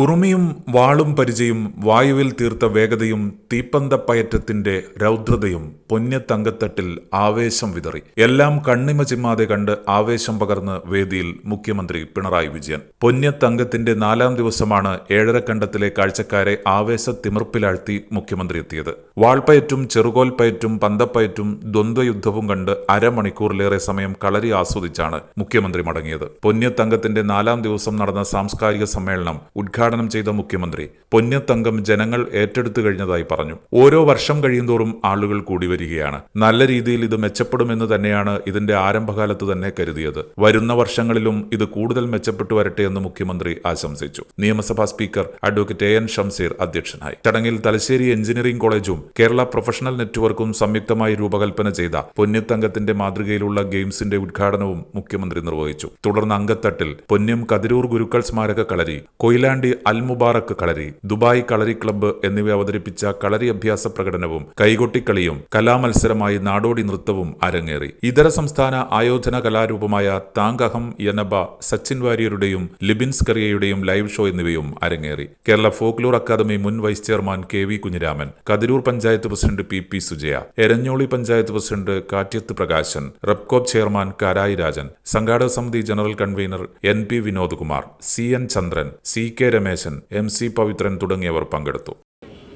ഉറുമിയും വാളും പരിചയും വായുവിൽ തീർത്ത വേഗതയും തീപ്പന്തപ്പയറ്റത്തിന്റെ രൗദ്രതയും പൊന്നത്തങ്കത്തട്ടിൽ ആവേശം വിതറി. എല്ലാം കണ്ണിമ ചിമ്മാതെ കണ്ട് ആവേശം പകർന്ന് വേദിയിൽ മുഖ്യമന്ത്രി പിണറായി വിജയൻ. പൊന്നത്തങ്കത്തിന്റെ 4ാം ദിവസമാണ് ഏഴരക്കണ്ടത്തിലെ കാഴ്ചക്കാരെ ആവേശത്തിമിർപ്പിലാഴ്ത്തി മുഖ്യമന്ത്രി എത്തിയത്. വാൾപ്പയറ്റും ചെറുകോൽപ്പയറ്റും പന്തപ്പയറ്റും ദ്വന്ദ്വയുദ്ധവും കണ്ട് അരമണിക്കൂറിലേറെ സമയം കളരി ആസ്വദിച്ചാണ് മുഖ്യമന്ത്രി മടങ്ങിയത്. പൊന്നത്തങ്കത്തിന്റെ 4ാം ദിവസം നടന്ന സാംസ്കാരിക സമ്മേളനം ഉദ്ഘാടനം ചെയ്ത മുഖ്യമന്ത്രി പൊന്നത്തങ്കം ജനങ്ങൾ ഏറ്റെടുത്തു കഴിഞ്ഞതായി പറഞ്ഞു. ഓരോ വർഷം കഴിയുന്തോറും ആളുകൾ കൂടി വരികയാണ്. നല്ല രീതിയിൽ ഇത് മെച്ചപ്പെടുമെന്ന് തന്നെയാണ് ഇതിന്റെ ആരംഭകാലത്ത് തന്നെ കരുതിയത്. വരുന്ന വർഷങ്ങളിലും ഇത് കൂടുതൽ മെച്ചപ്പെട്ടു വരട്ടെ എന്ന് മുഖ്യമന്ത്രി ആശംസിച്ചു. നിയമസഭാ സ്പീക്കർ അഡ്വക്കേറ്റ് AN ഷംസീർ അധ്യക്ഷനായി. ചടങ്ങിൽ തലശ്ശേരി എഞ്ചിനീയറിംഗ് കോളേജും കേരള പ്രൊഫഷണൽ നെറ്റ്വർക്കും സംയുക്തമായി രൂപകൽപ്പന ചെയ്ത പൊന്നത്തങ്കത്തിന്റെ മാതൃകയിലുള്ള ഗെയിംസിന്റെ ഉദ്ഘാടനവും മുഖ്യമന്ത്രി നിർവഹിച്ചു. തുടർന്ന് അങ്കത്തട്ടിൽ പൊന്നം കതിരൂർ ഗുരുക്കൾ സ്മാരക കളരി, കൊയിലാണ്ടി അൽ മുബാറക്ക് കളരി, ദുബായ് കളരി ക്ലബ്ബ് എന്നിവ അവതരിപ്പിച്ച കളരി അഭ്യാസ പ്രകടനവും കൈകൊട്ടിക്കളിയും കലാമത്സരമായി നാടോടി നൃത്തവും അരങ്ങേറി. ഇതര സംസ്ഥാന ആയോധന കലാരൂപമായ താങ്കഹം യനബ സച്ചിൻ വാര്യരുടെയും ലിബിൻസ് കറിയയുടെയും ലൈവ് ഷോ എന്നിവയും അരങ്ങേറി. കേരള ഫോക്ലോർ അക്കാദമി മുൻ vice chairman KV Kunhiraman, Kathirur panchayat president PP Sujaya, Eranholi panchayat president കാറ്റ്യത്ത് പ്രകാശൻ, റെപ്കോപ്പ് ചെയർമാൻ കാരായി രാജൻ, സംഘാടക സമിതി general convener NP Vinod Kumar, CN Chandran, CK Rameshan, MC Pavithran തുടങ്ങിയവർ പങ്കെടുത്തു.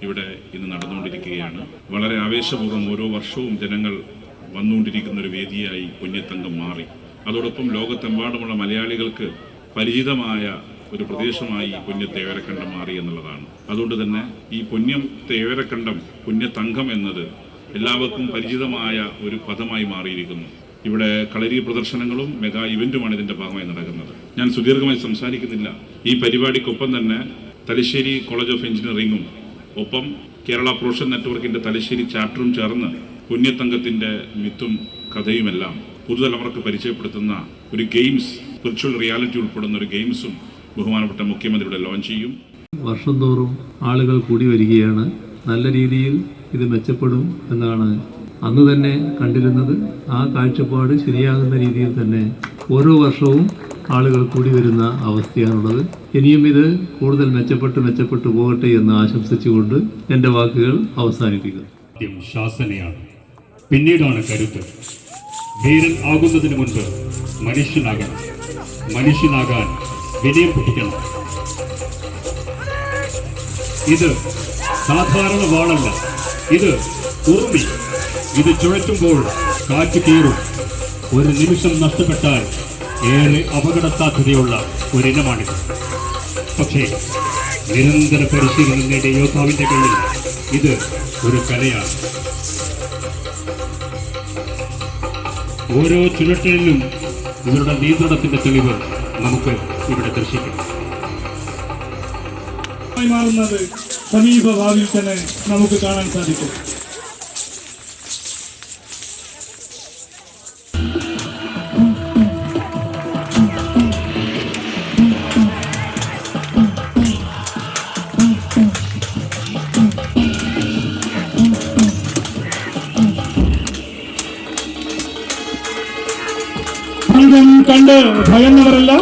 ഇവിടെ ഇന്ന് നടന്നുകൊണ്ടിരിക്കുകയാണ്. വളരെ ആവേശപൂർവ്വം ഓരോ വർഷവും ജനങ്ങൾ വന്നുകൊണ്ടിരിക്കുന്ന ഒരു വേദിയായി പൊന്നത്തങ്കം മാറി. അതോടൊപ്പം ലോകത്തെമ്പാടുമുള്ള മലയാളികൾക്ക് പരിചിതമായ ഒരു പ്രദേശമായി പൊന്നത്തെ ഏഴരക്കണ്ടം മാറി എന്നുള്ളതാണ്. അതുകൊണ്ട് തന്നെ ഈ പൊന്നത്തെ ഏഴരക്കണ്ടം പൊന്നത്തങ്കം എന്നത് എല്ലാവർക്കും പരിചിതമായ ഒരു പദമായി മാറിയിരിക്കുന്നു. ഇവിടെ കളരി പ്രദർശനങ്ങളും മെഗാ ഇവന്റുമാണ് ഇതിന്റെ ഭാഗമായി നടക്കുന്നത്. ഞാൻ സുദീർഘമായി സംസാരിക്കുന്നില്ല. ഈ പരിപാടിക്കൊപ്പം തന്നെ തലശ്ശേരി കോളേജ് ഓഫ് എഞ്ചിനീയറിംഗും ഒപ്പം കേരള പ്രൊഫഷണൽ നെറ്റ്വർക്കിന്റെ തലശ്ശേരി ചാപ്റ്ററും ചേർന്ന് പൊന്നത്തങ്കത്തിന്റെ മിത്തും കഥയുമെല്ലാം പുതുതലമുറക്ക് പരിചയപ്പെടുത്തുന്ന ഒരു ഗെയിംസ്, വിർച്വൽ റിയാലിറ്റി ഉൾപ്പെടുന്ന ഒരു ഗെയിംസും ബഹുമാനപ്പെട്ട മുഖ്യമന്ത്രിയുടെ ലോഞ്ച് ചെയ്യും. വർഷം തോറും ആളുകൾ കൂടി വരികയാണ്. നല്ല രീതിയിൽ ഇത് മെച്ചപ്പെടും എന്നാണ് അന്ന് തന്നെ കണ്ടിരുന്നത്. ആ കാഴ്ചപ്പാട് ശരിയാകുന്ന രീതിയിൽ തന്നെ ഓരോ വർഷവും ആളുകൾ കൂടി വരുന്ന അവസ്ഥയാണുള്ളത്. ഇനിയും ഇത് കൂടുതൽ മെച്ചപ്പെട്ടു പോകട്ടെ എന്ന് ആശംസിച്ചുകൊണ്ട് എൻ്റെ വാക്കുകൾ അവസാനിപ്പിക്കുന്നു. ആദ്യം ശാസനയാണ്, പിന്നീടാണ് കരുത്ത്. ധീരൻ ആകുന്നതിന് മുൻപ് മനുഷ്യനാകണം. മനുഷ്യനാകാൻ വിനയം പഠിക്കണം. ഇത് സാധാരണ വാളല്ല, ഇത് ഉറുമി. ഇത് ചുഴറ്റുമ്പോൾ കാറ്റ് കീറും. ഒരു നിമിഷം നഷ്ടപ്പെട്ടാൽ ഏറെ അപകട സാധ്യതയുള്ള ഒരിനമാണിത്. പക്ഷേ നിരന്തര പരിശീലനം നേടിയ യോദ്ധാവിന്റെ കയ്യിൽ ഇത് ഒരു കലയാണ്. ഓരോ ചുഴറ്റലിലും ഇവരുടെ നിയന്ത്രണത്തിന്റെ തെളിവ് നമുക്ക് ഇവിടെ ദർശിക്കാം. മാറുന്നത് സമീപ ഭാവിയിൽ തന്നെ നമുക്ക് കാണാൻ സാധിക്കും. അംഗം കണ്ട് ഭയന്നവരല്ല,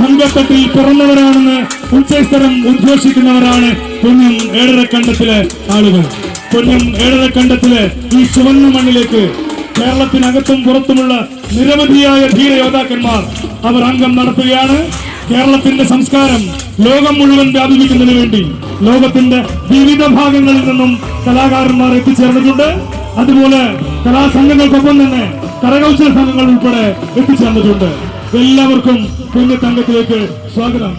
അങ്കത്തട്ടിൽ പിറന്നവരാണെന്ന് ഉച്ചസ്ഥരം ഉദ്ഘോഷിക്കുന്നവരാണ് പൊന്നം ഏഴരക്കണ്ടത്തിലെ ആളുകൾ. പൊന്നം ഏഴരക്കണ്ടത്തിലെ ഈ ചുവന്ന മണ്ണിലേക്ക് കേരളത്തിനകത്തും പുറത്തുമുള്ള നിരവധിയായ ധീരയോദ്ധാക്കന്മാർ അവർ അംഗം നടത്തുകയാണ്. കേരളത്തിന്റെ സംസ്കാരം ലോകം മുഴുവൻ വ്യാപിപ്പിക്കുന്നതിന് വേണ്ടി ലോകത്തിന്റെ വിവിധ ഭാഗങ്ങളിൽ നിന്നും കലാകാരന്മാർ എത്തിച്ചേർന്നിട്ടുണ്ട്. അതുപോലെ കലാസംഘങ്ങൾക്കൊപ്പം തന്നെ കരകൗശല സംഘങ്ങൾ ഉൾപ്പെടെ എത്തിച്ചേർന്നിട്ടുണ്ട്. എല്ലാവർക്കും പൊന്നത്തങ്കത്തിലേക്ക് സ്വാഗതം.